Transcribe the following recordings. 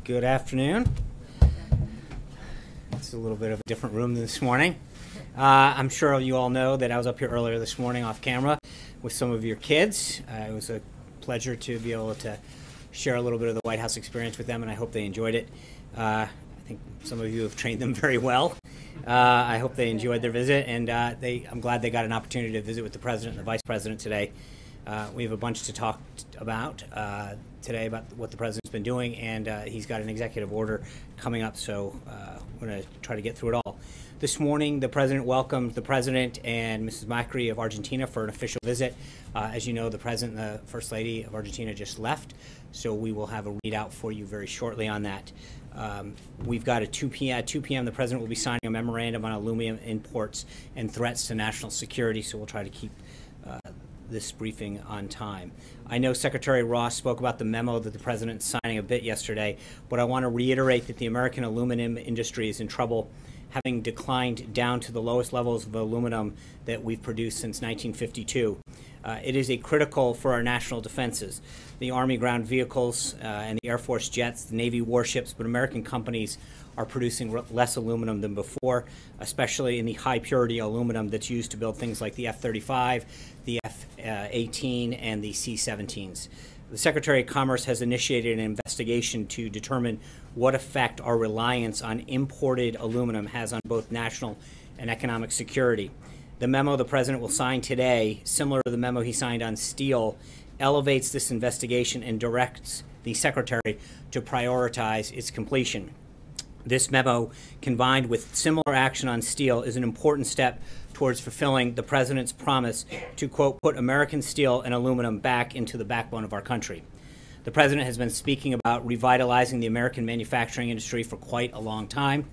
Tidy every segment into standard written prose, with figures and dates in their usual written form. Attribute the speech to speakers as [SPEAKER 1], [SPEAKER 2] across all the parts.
[SPEAKER 1] Good afternoon. It's a little bit of a different room this morning. I'm sure you all know that I was up here earlier this morning off camera with some of your kids. It was a pleasure to be able to share a little bit of the White House experience with them, and I hope they enjoyed it. I think some of you have trained them very well. I hope they enjoyed their visit, and I'm glad they got an opportunity to visit with the President and the Vice President today. We have a bunch to talk about today about what the President's been doing, and he's got an executive order coming up, so we're going to try to get through it all. This morning, the President welcomed the President and Mrs. Macri of Argentina for an official visit. As you know, the President and the First Lady of Argentina just left, so we will have a readout for you very shortly on that. We've got at 2 p.m. the President will be signing a memorandum on aluminum imports and threats to national security, so we'll try to keep this briefing on time. I know Secretary Ross spoke about the memo that the President's signing a bit yesterday, but I want to reiterate that the American aluminum industry is in trouble, having declined down to the lowest levels of aluminum that we've produced since 1952. It is critical for our national defenses, the Army ground vehicles and the Air Force jets, the Navy warships, but American companies are producing less aluminum than before, especially in the high purity aluminum that's used to build things like the F-35, the F-18, and the C-17s. The Secretary of Commerce has initiated an investigation to determine what effect our reliance on imported aluminum has on both national and economic security. The memo the President will sign today, similar to the memo he signed on steel, elevates this investigation and directs the Secretary to prioritize its completion. This memo, combined with similar action on steel, is an important step towards fulfilling the President's promise to, quote, put American steel and aluminum back into the backbone of our country. The President has been speaking about revitalizing the American manufacturing industry for quite a long time.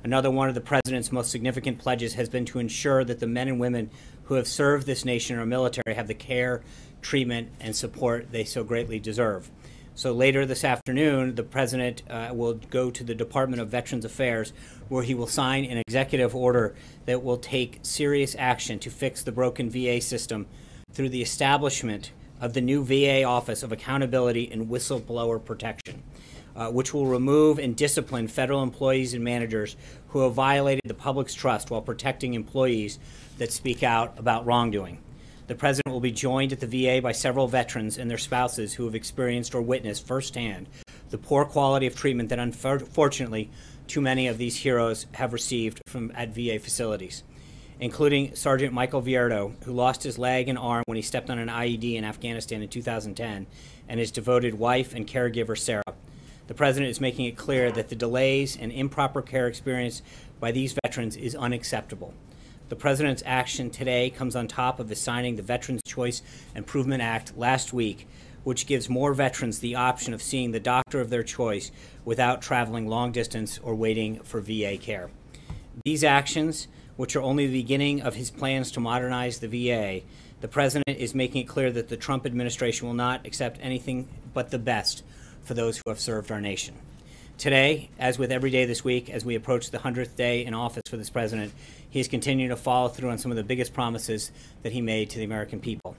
[SPEAKER 1] Another one of the President's most significant pledges has been to ensure that the men and women who have served this nation in our military have the care, treatment, and support they so greatly deserve. So later this afternoon, the President will go to the Department of Veterans Affairs, where he will sign an executive order that will take serious action to fix the broken VA system through the establishment of the new VA Office of Accountability and Whistleblower Protection, which will remove and discipline federal employees and managers who have violated the public's trust while protecting employees that speak out about wrongdoing. The President will be joined at the VA by several veterans and their spouses who have experienced or witnessed firsthand the poor quality of treatment that unfortunately too many of these heroes have received at VA facilities, including Sergeant Michael Vierto, who lost his leg and arm when he stepped on an IED in Afghanistan in 2010, and his devoted wife and caregiver, Sarah. The President is making it clear that the delays and improper care experienced by these veterans is unacceptable. The President's action today comes on top of his signing the Veterans Choice Improvement Act last week, which gives more veterans the option of seeing the doctor of their choice without traveling long distance or waiting for VA care. These actions, which are only the beginning of his plans to modernize the VA, the President is making it clear that the Trump administration will not accept anything but the best for those who have served our nation. Today, as with every day this week, as we approach the 100th day in office for this President, he is continuing to follow through on some of the biggest promises that he made to the American people.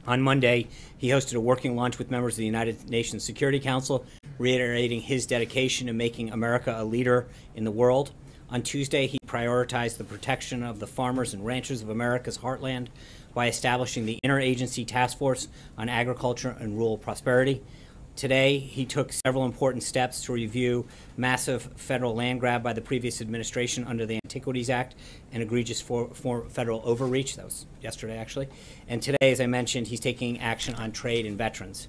[SPEAKER 1] On Monday, he hosted a working lunch with members of the United Nations Security Council, reiterating his dedication to making America a leader in the world. On Tuesday, he prioritized the protection of the farmers and ranchers of America's heartland by establishing the Interagency Task Force on Agriculture and Rural Prosperity. Today, he took several important steps to review massive federal land grab by the previous administration under the Antiquities Act and egregious federal overreach. That was yesterday, actually. And today, as I mentioned, he's taking action on trade and veterans.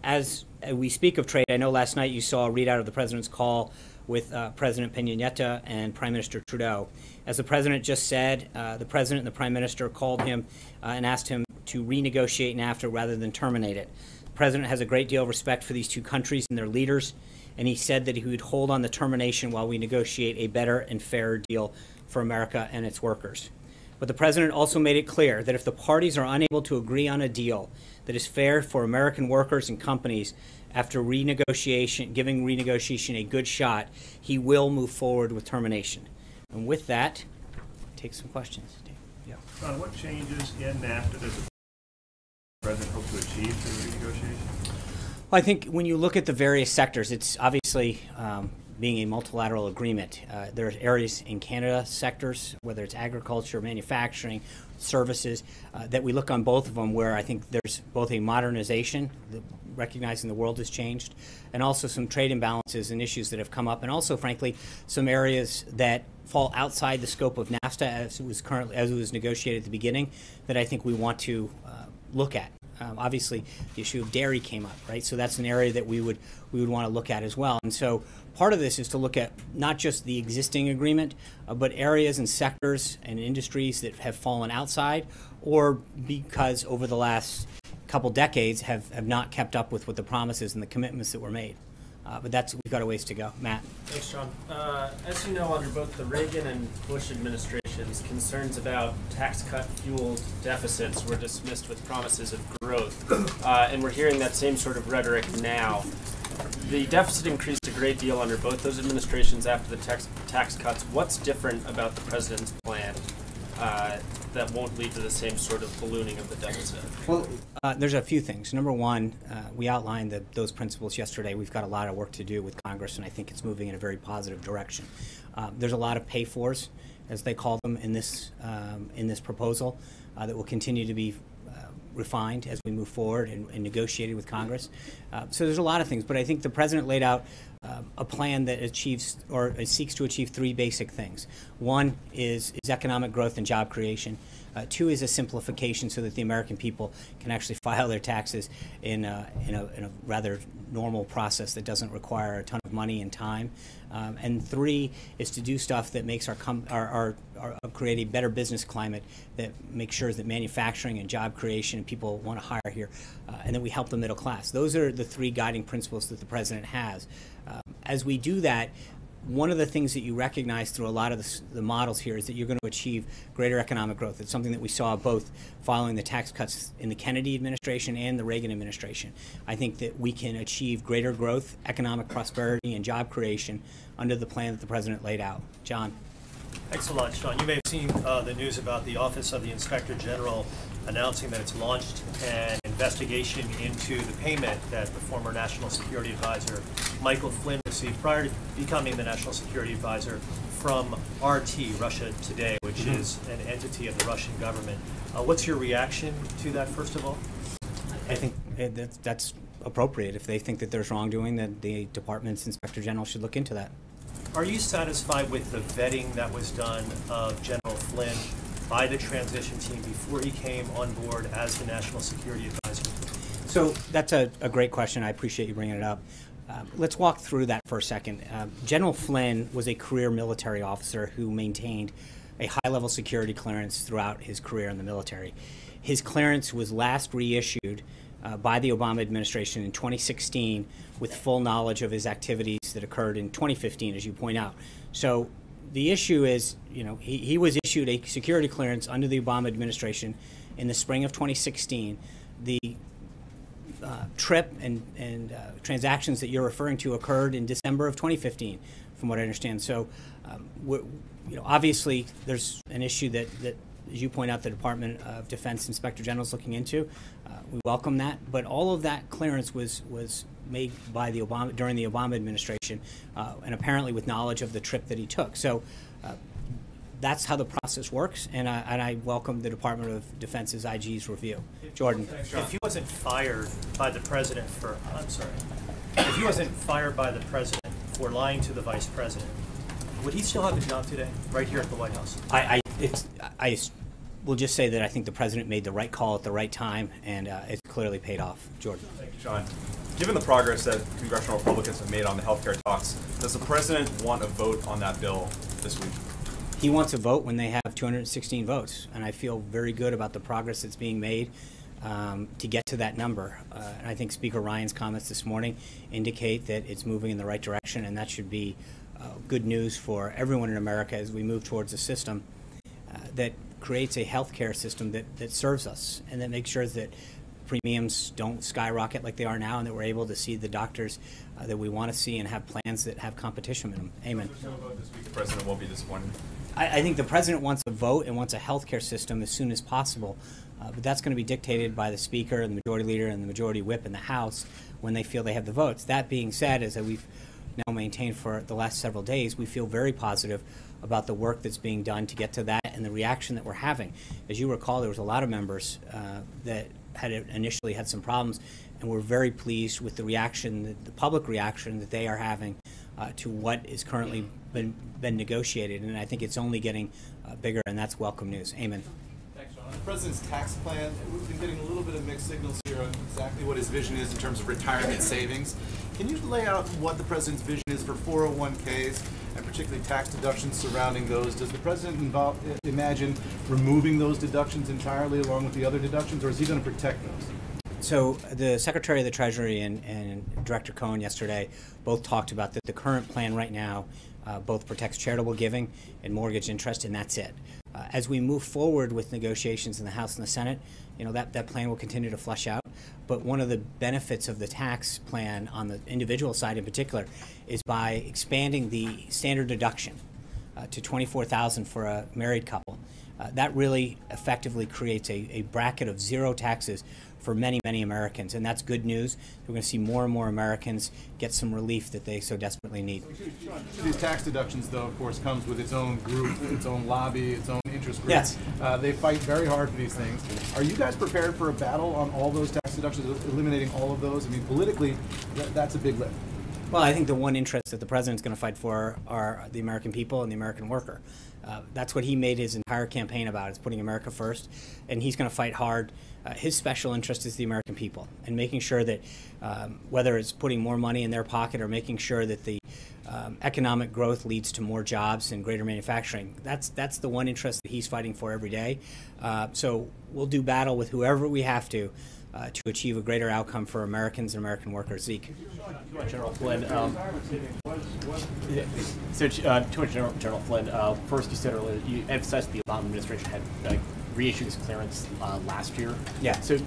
[SPEAKER 1] As we speak of trade, I know last night you saw a readout of the President's call with President Peña Nieto and Prime Minister Trudeau. As the President just said, the President and the Prime Minister called him and asked him to renegotiate NAFTA rather than terminate it. The President has a great deal of respect for these two countries and their leaders, and he said that he would hold on the termination while we negotiate a better and fairer deal for America and its workers. But the President also made it clear that if the parties are unable to agree on a deal that is fair for American workers and companies after renegotiation, giving renegotiation a good shot, he will move forward with termination. And with that, take some questions. Dave. Yeah.
[SPEAKER 2] What changes in NAFTA does the President hope to achieve through the renegotiation?
[SPEAKER 1] Well, I think when you look at the various sectors, it's obviously being a multilateral agreement. There are areas in Canada sectors, whether it's agriculture, manufacturing, services, that we look on both of them where I think there's both a modernization, recognizing the world has changed, and also some trade imbalances and issues that have come up, and also, frankly, some areas that fall outside the scope of NAFTA as it was negotiated at the beginning that I think we want to look at. Obviously, the issue of dairy came up, right? So that's an area that we would want to look at as well. And so part of this is to look at not just the existing agreement, but areas and sectors and industries that have fallen outside, or because over the last couple decades have not kept up with what the promises and the commitments that were made. But we've got a ways to go. Matt.
[SPEAKER 2] Thanks, John. As you know, under both the Reagan and Bush administrations, concerns about tax cut-fueled deficits were dismissed with promises of growth. And we're hearing that same sort of rhetoric now. The deficit increased a great deal under both those administrations after the tax cuts. What's different about the president's plan that won't lead to the same sort of ballooning of the deficit?
[SPEAKER 1] Well, there's a few things. Number one, we outlined those principles yesterday. We've got a lot of work to do with Congress, and I think it's moving in a very positive direction. There's a lot of pay-fors, as they call them, in this proposal that will continue to be refined as we move forward and negotiated with Congress. So there's a lot of things, but I think the president laid out a plan that achieves or seeks to achieve three basic things. One is economic growth and job creation. Two is a simplification so that the American people can actually file their taxes in a rather normal process that doesn't require a ton of money and time. And three is to do stuff that makes create a better business climate that makes sure that manufacturing and job creation and people want to hire here, and that we help the middle class. Those are the three guiding principles that the president has. As we do that, one of the things that you recognize through a lot of the models here is that you're going to achieve greater economic growth. It's something that we saw both following the tax cuts in the Kennedy administration and the Reagan administration. I think that we can achieve greater growth, economic prosperity, and job creation under the plan that the president laid out. John.
[SPEAKER 3] Thanks a lot, Sean. You may have seen the news about the Office of the Inspector General announcing that it's launched an investigation into the payment that the former National Security Advisor Michael Flynn received prior to becoming the National Security Advisor from RT, Russia Today, which is an entity of the Russian government. What's your reaction to that, first of all?
[SPEAKER 1] I think that's appropriate. If they think that there's wrongdoing, that the department's Inspector General should look into that.
[SPEAKER 3] Are you satisfied with the vetting that was done of General Flynn by the transition team before he came on board as the National Security Advisor?
[SPEAKER 1] So that's a great question. I appreciate you bringing it up. Let's walk through that for a second. General Flynn was a career military officer who maintained a high-level security clearance throughout his career in the military. His clearance was last reissued by the Obama administration in 2016 with full knowledge of his activities that occurred in 2015, as you point out. So the issue is, he was issued a security clearance under the Obama administration in the spring of 2016. The trip and transactions that you're referring to occurred in December of 2015, from what I understand. So, obviously, there's an issue that, as you point out, the Department of Defense Inspector General is looking into. We welcome that, but all of that clearance was made by during the Obama administration, and apparently with knowledge of the trip that he took. So that's how the process works, and I welcome the Department of Defense's IG's review. Jordan.
[SPEAKER 3] If he wasn't fired by the president if he wasn't fired by the president for lying to the vice president, would he still have a job today, right here at the White House?
[SPEAKER 1] I will just say that I think the president made the right call at the right time, and it's clearly paid off. Jordan.
[SPEAKER 4] Thank you, John. Given the progress that congressional Republicans have made on the health care talks, does the president want a vote on that bill this week?
[SPEAKER 1] He wants a vote when they have 216 votes, and I feel very good about the progress that's being made to get to that number. And I think Speaker Ryan's comments this morning indicate that it's moving in the right direction, and that should be good news for everyone in America as we move towards a system that creates a health care system that serves us and that makes sure that premiums don't skyrocket like they are now, and that we're able to see the doctors that we want to see and have plans that have competition in them. Amen.
[SPEAKER 4] There's no vote this week. The president won't be disappointed.
[SPEAKER 1] I think the president wants a vote and wants a health care system as soon as possible But that's going to be dictated by the Speaker and the Majority Leader and the Majority Whip in the House when they feel they have the votes. That being said, as we've now maintained for the last several days, we feel very positive about the work that's being done to get to that and the reaction that we're having. As you recall, there was a lot of members that had initially had some problems, and we're very pleased with the reaction, the public reaction that they are having to what is currently been negotiated, and I think it's only getting bigger, and that's welcome news. Amen.
[SPEAKER 5] Thanks, John. On the President's tax plan, we've been getting a little bit of mixed signals here on exactly what his vision is in terms of retirement savings. Can you lay out what the President's vision is for 401ks and particularly tax deductions surrounding those? Does the President imagine removing those deductions entirely along with the other deductions, or is he going to protect those?
[SPEAKER 1] So the Secretary of the Treasury and Director Cohen yesterday both talked about that the current plan right now both protects charitable giving and mortgage interest, and that's it. As we move forward with negotiations in the House and the Senate, that plan will continue to flesh out. But one of the benefits of the tax plan on the individual side in particular is by expanding the standard deduction to $24,000 for a married couple. That really effectively creates a bracket of zero taxes for many, many Americans, and that's good news. We're going to see more and more Americans get some relief that they so desperately need.
[SPEAKER 5] These tax deductions, though, of course, comes with its own group, its own lobby, its own interest group.
[SPEAKER 1] Yes.
[SPEAKER 5] They fight very hard for these things. Are you guys prepared for a battle on all those tax deductions, eliminating all of those? I mean, politically, that's a big lift.
[SPEAKER 1] Well, I think the one interest that the President's going to fight for are the American people and the American worker. That's what he made his entire campaign about, is putting America first, and he's going to fight hard. His special interest is the American people, and making sure that whether it's putting more money in their pocket or making sure that the economic growth leads to more jobs and greater manufacturing, that's the one interest that he's fighting for every day. So we'll do battle with whoever we have to achieve a greater outcome for Americans and American workers. Zeke.
[SPEAKER 6] General Flynn. General Flynn, first you said earlier, you emphasized the Obama administration had reissued his clearance last year.
[SPEAKER 1] Yeah.
[SPEAKER 6] So is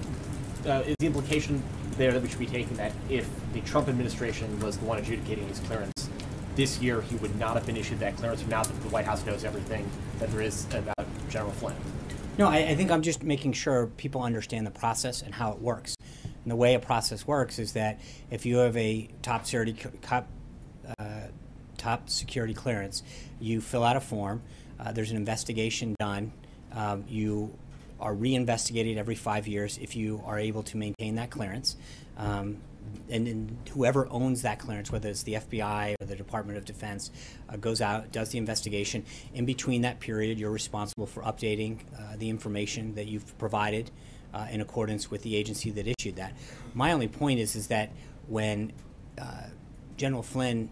[SPEAKER 6] the implication there that we should be taking that if the Trump administration was the one adjudicating his clearance this year, he would not have been issued that clearance now that the White House knows everything that there is about General Flynn?
[SPEAKER 1] No, I think I'm just making sure people understand the process and how it works. And the way a process works is that if you have a top security clearance, you fill out a form, there's an investigation done, you are reinvestigated every 5 years if you are able to maintain that clearance. And whoever owns that clearance, whether it's the FBI or the Department of Defense, goes out, does the investigation. In between that period, you're responsible for updating the information that you've provided in accordance with the agency that issued that. My only point is that when General Flynn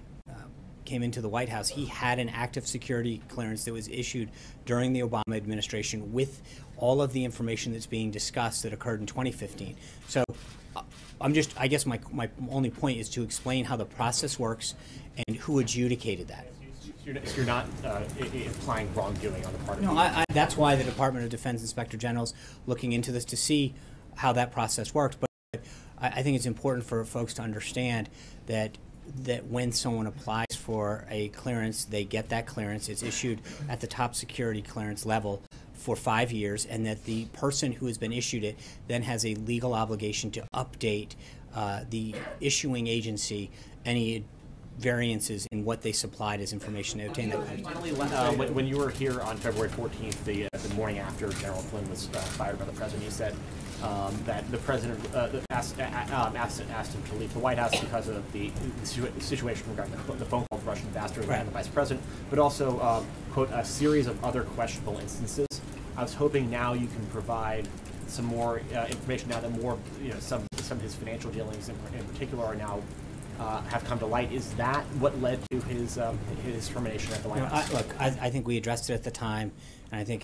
[SPEAKER 1] came into the White House, he had an active security clearance that was issued during the Obama administration with all of the information that's being discussed that occurred in 2015. So I guess my only point is to explain how the process works and who adjudicated that.
[SPEAKER 6] So you're not implying wrongdoing on the part of
[SPEAKER 1] No, that's why the Department of Defense Inspector General's looking into this to see how that process works. But I think it's important for folks to understand that when someone applies for a clearance, they get that clearance. It's issued at the top security clearance level for 5 years, and that the person who has been issued it then has a legal obligation to update the issuing agency any variances in what they supplied as information to obtain that clearance.
[SPEAKER 6] Finally, when you were here on February 14th, the morning after General Flynn was fired by the president, you said that the president asked him to leave the White House because of the situation regarding the phone call with Russian ambassador and the vice president, but also, quote, a series of other questionable instances. I was hoping now you can provide some more information now that more, some of his financial dealings in particular are now have come to light. Is that what led to his termination at the White House?
[SPEAKER 1] I think we addressed it at the time, and I think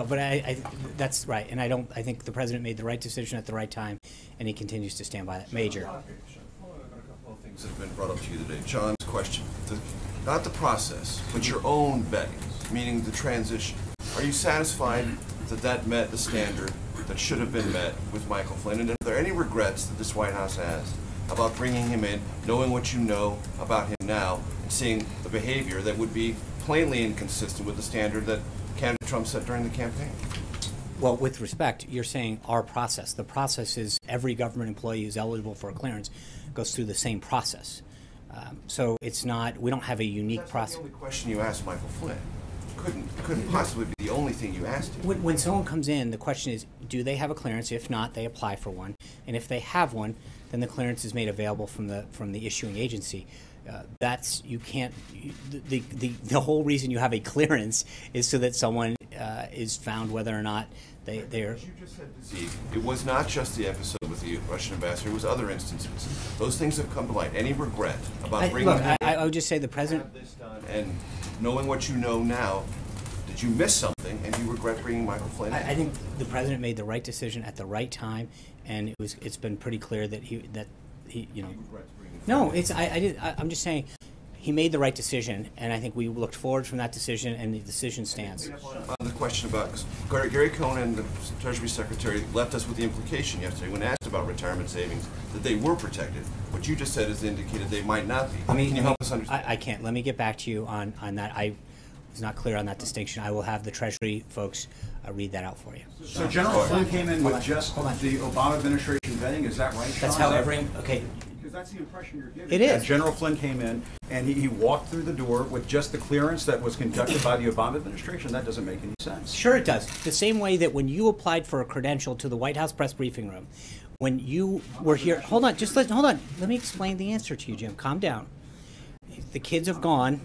[SPEAKER 1] but I that's right, and I think the president made the right decision at the right time, and he continues to stand by that. Major.
[SPEAKER 7] A couple of things have been brought up to you today. John's question, not the process, but your own vetting, meaning the transition. Are you satisfied that met the standard that should have been met with Michael Flynn? And are there any regrets that this White House has about bringing him in, knowing what you know about him now, and seeing the behavior that would be plainly inconsistent with the standard that candidate Trump set during the campaign?
[SPEAKER 1] Well, with respect, you're saying our process. The process is every government employee who's eligible for a clearance goes through the same process. So it's not, we don't have a unique process.
[SPEAKER 7] That's not the only question you asked Michael Flynn. Couldn't possibly be the only thing you asked him.
[SPEAKER 1] When someone comes in, the question is, do they have a clearance? If not, they apply for one. And if they have one, then the clearance is made available from the issuing agency. You can't, the whole reason you have a clearance is so that someone is found whether or not they're.
[SPEAKER 7] As you just said, Steve, it was not just the episode with the Russian ambassador, it was other instances. Those things have come to light. Any regret about bringing
[SPEAKER 1] I would just say the president.
[SPEAKER 7] Have this done, and knowing what you know now, did you miss something and you regret bringing Michael Flynn in?
[SPEAKER 1] I think the president made the right decision at the right time, and it's been pretty clear that he you know. No, I'm just saying he made the right decision, and I think we looked forward from that decision, and the decision stands.
[SPEAKER 7] On the question about, Gary Cohn, the Treasury Secretary, left us with the implication yesterday when asked about retirement savings that they were protected. What you just said is indicated they might not be. Can you help us understand?
[SPEAKER 1] I can't. Let me get back to you on that. I was not clear on that distinction. I will have the Treasury folks read that out for you.
[SPEAKER 8] So General Flynn came in with just the Obama administration vetting, is that right, Sean?
[SPEAKER 1] That's how okay.
[SPEAKER 8] Because that's the impression you're giving.
[SPEAKER 1] It is.
[SPEAKER 8] General Flynn came in and he walked through the door with just the clearance that was conducted by the Obama administration. That doesn't make any sense.
[SPEAKER 1] Sure it does. The same way that when you applied for a credential to the White House press briefing room, when you were here, hold on, let me explain the answer to you, Jim. Calm down. The kids have gone.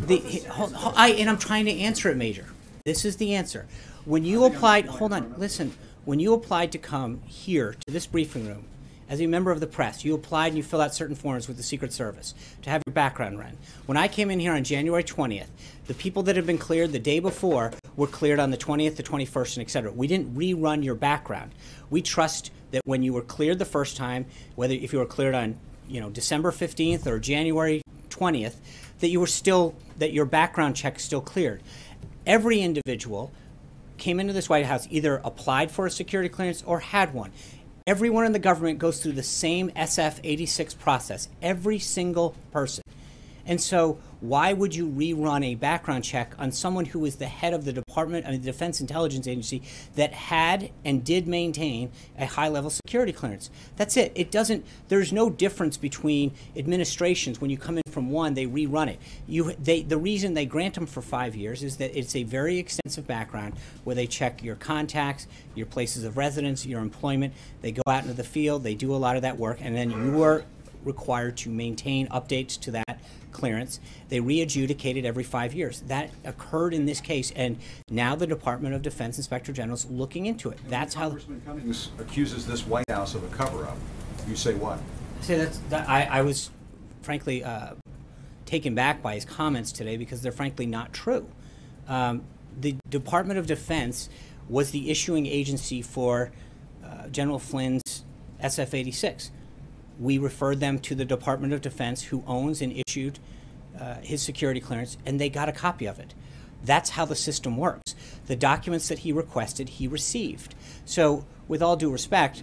[SPEAKER 1] And I'm trying to answer it, Major. This is the answer. When you applied, hold on, listen. When you applied to come here to this briefing room, as a member of the press, you applied and you filled out certain forms with the Secret Service to have your background run. When I came in here on January 20th, the people that had been cleared the day before were cleared on the 20th, the 21st, and et cetera. We didn't rerun your background. We trust that when you were cleared the first time, whether if you were cleared on December 15th or January 20th, that your background check still cleared. Every individual came into this White House, either applied for a security clearance or had one. Everyone in the government goes through the same SF-86 process, every single person. And so why would you rerun a background check on someone who was the head of the Defense Intelligence Agency that had and did maintain a high-level security clearance? That's it. There's no difference between administrations. When you come in from one, they rerun it. The reason they grant them for 5 years is that it's a very extensive background where they check your contacts, your places of residence, your employment. They go out into the field, they do a lot of that work, and then you are required to maintain updates to that clearance. They re-adjudicate it every 5 years. That occurred in this case, and now the Department of Defense Inspector General is looking into it. That's how
[SPEAKER 8] Congressman Cummings accuses this White House of a cover-up. You say what?
[SPEAKER 1] I was frankly taken back by his comments today because they're frankly not true. The Department of Defense was the issuing agency for General Flynn's SF-86. We referred them to the Department of Defense, who owns and issued his security clearance, and they got a copy of it. That's how the system works. The documents that he requested, he received. So, with all due respect,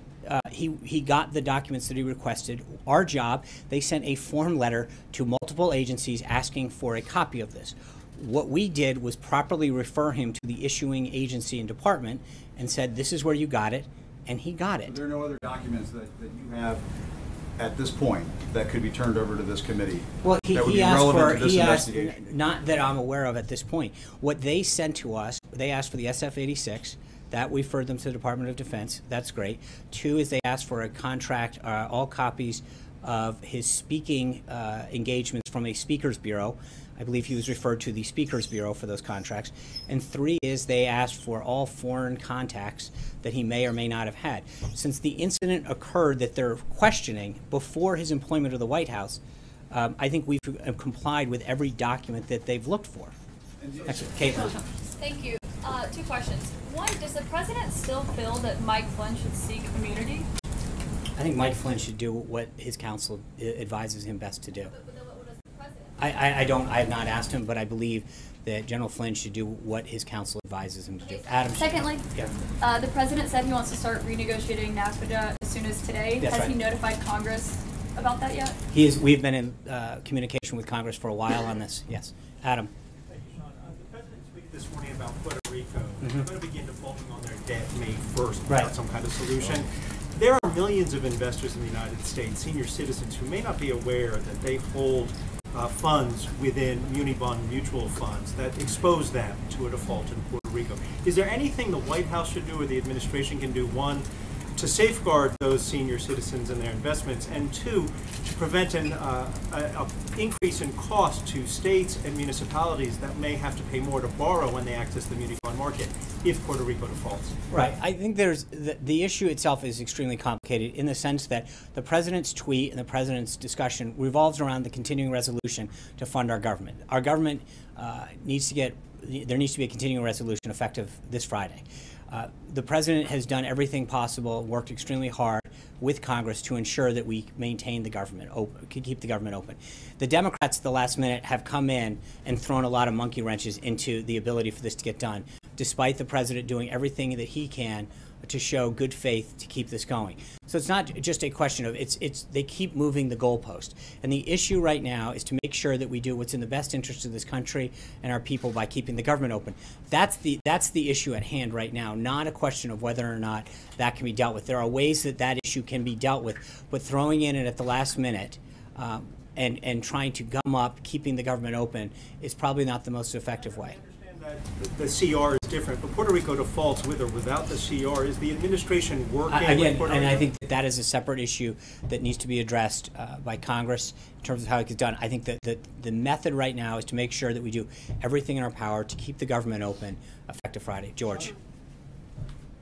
[SPEAKER 1] he got the documents that he requested. Our job, they sent a form letter to multiple agencies asking for a copy of this. What we did was properly refer him to the issuing agency and department and said, this is where you got it, and he got it.
[SPEAKER 8] Are there no other documents that you have at this point that could be turned over to this committee?
[SPEAKER 1] Well,
[SPEAKER 8] that would
[SPEAKER 1] he
[SPEAKER 8] be
[SPEAKER 1] asked
[SPEAKER 8] relevant
[SPEAKER 1] for,
[SPEAKER 8] to this investigation?
[SPEAKER 1] not that I'm aware of at this point. What they sent to us, they asked for the SF-86. That we referred them to the Department of Defense. That's great. 2 is they asked for a contract, all copies of his speaking engagements from a speakers bureau. I believe he was referred to the Speakers Bureau for those contracts. And 3 is they asked for all foreign contacts that he may or may not have had. Since the incident occurred that they're questioning before his employment of the White House, I think we've complied with every document that they've looked for. Excellent. Caitlin.
[SPEAKER 9] Thank you. 2 questions. 1, does the president still feel that Mike Flynn should seek immunity?
[SPEAKER 1] I think Mike Flynn should do what his counsel advises him best to do.
[SPEAKER 9] What does the president?
[SPEAKER 1] I have not asked him, but I believe that General Flynn should do what his counsel advises him to do. Adam.
[SPEAKER 9] Secondly,
[SPEAKER 1] yeah.
[SPEAKER 9] The president said he wants to start renegotiating NAFTA as soon as today.
[SPEAKER 1] That's
[SPEAKER 9] Has
[SPEAKER 1] right.
[SPEAKER 9] he notified Congress about that yet?
[SPEAKER 1] We've been in communication with Congress for a while on this. Yes. Adam.
[SPEAKER 3] Thank you, Sean. The president tweeted this morning about Puerto Rico. They're going to begin defaulting on their debt May 1st
[SPEAKER 1] Right.
[SPEAKER 3] without some kind of solution. There are millions of investors in the United States, senior citizens, who may not be aware that they hold funds within muni bond mutual funds that expose them to a default in Puerto Rico. Is there anything the White House should do or the administration can do, one, to safeguard those senior citizens and their investments, and two, to prevent an increase in cost to states and municipalities that may have to pay more to borrow when they access the muni bond market if Puerto Rico defaults?
[SPEAKER 1] Right. I think there's the issue itself is extremely complicated in the sense that the president's tweet and the president's discussion revolves around the continuing resolution to fund our government. Our government needs to be a continuing resolution effective this Friday. The president has done everything possible, worked extremely hard with Congress to ensure that we maintain the government open, keep the government open. The Democrats at the last minute have come in and thrown a lot of monkey wrenches into the ability for this to get done, despite the president doing everything that he can to show good faith to keep this going. So it's not just a question of they keep moving the goalpost. And the issue right now is to make sure that we do what's in the best interest of this country and our people by keeping the government open. That's the issue at hand right now, not a question of whether or not that can be dealt with. There are ways that issue can be dealt with, but throwing in it at the last minute and trying to gum up keeping the government open is probably not the most effective way.
[SPEAKER 3] The CR is different, but Puerto Rico defaults with or without the CR. Is the administration working with Puerto Rico?
[SPEAKER 1] And I think that is a separate issue that needs to be addressed by Congress in terms of how it gets done. I think that the method right now is to make sure that we do everything in our power to keep the government open effective Friday. George.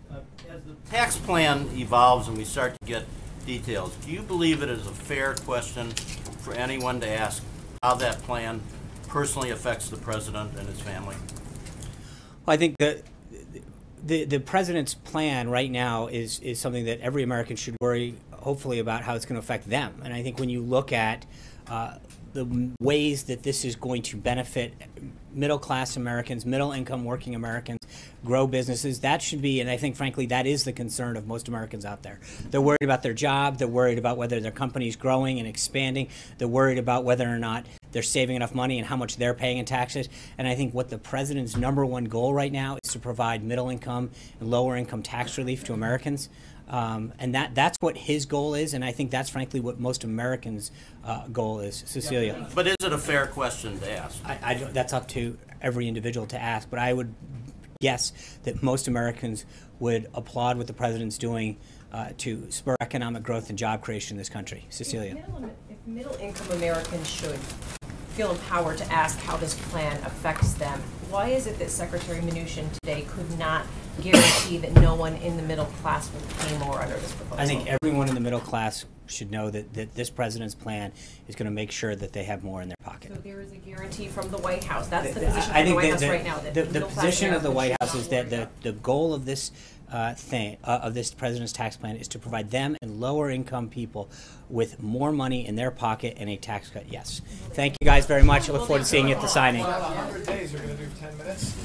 [SPEAKER 10] As the tax plan evolves and we start to get details, do you believe it is a fair question for anyone to ask how that plan personally affects the president and his family?
[SPEAKER 1] I think the president's plan right now is something that every American should worry, hopefully, about how it's going to affect them. And I think when you look at the ways that this is going to benefit middle-class Americans, middle-income working Americans, grow businesses, that should be, and I think, frankly, that is the concern of most Americans out there. They're worried about their job. They're worried about whether their company's growing and expanding. They're worried about whether or not they're saving enough money and how much they're paying in taxes. And I think what the president's #1 goal right now is to provide middle-income and lower-income tax relief to Americans. And that's what his goal is, and I think that's frankly what most Americans' goal is. Cecilia.
[SPEAKER 10] But is it a fair question to ask?
[SPEAKER 1] That's up to every individual to ask, but I would guess that most Americans would applaud what the president's doing to spur economic growth and job creation in this country. Cecilia.
[SPEAKER 11] If middle-income Americans should feel empowered to ask how this plan affects them, why is it that Secretary Mnuchin today could not guarantee that no one in the middle class will pay more under this proposal?
[SPEAKER 1] I think everyone in the middle class should know that this president's plan is going to make sure that they have more in their pocket.
[SPEAKER 11] So there is a guarantee from the White House. That's the position of the White House right now. That
[SPEAKER 1] the position of the White House is that the goal of this of this president's tax plan is to provide them and lower income people with more money in their pocket and a tax cut. Yes. Thank you guys very much. I look forward to seeing you at the signing.
[SPEAKER 12] 100 days, you're going to do 10 minutes?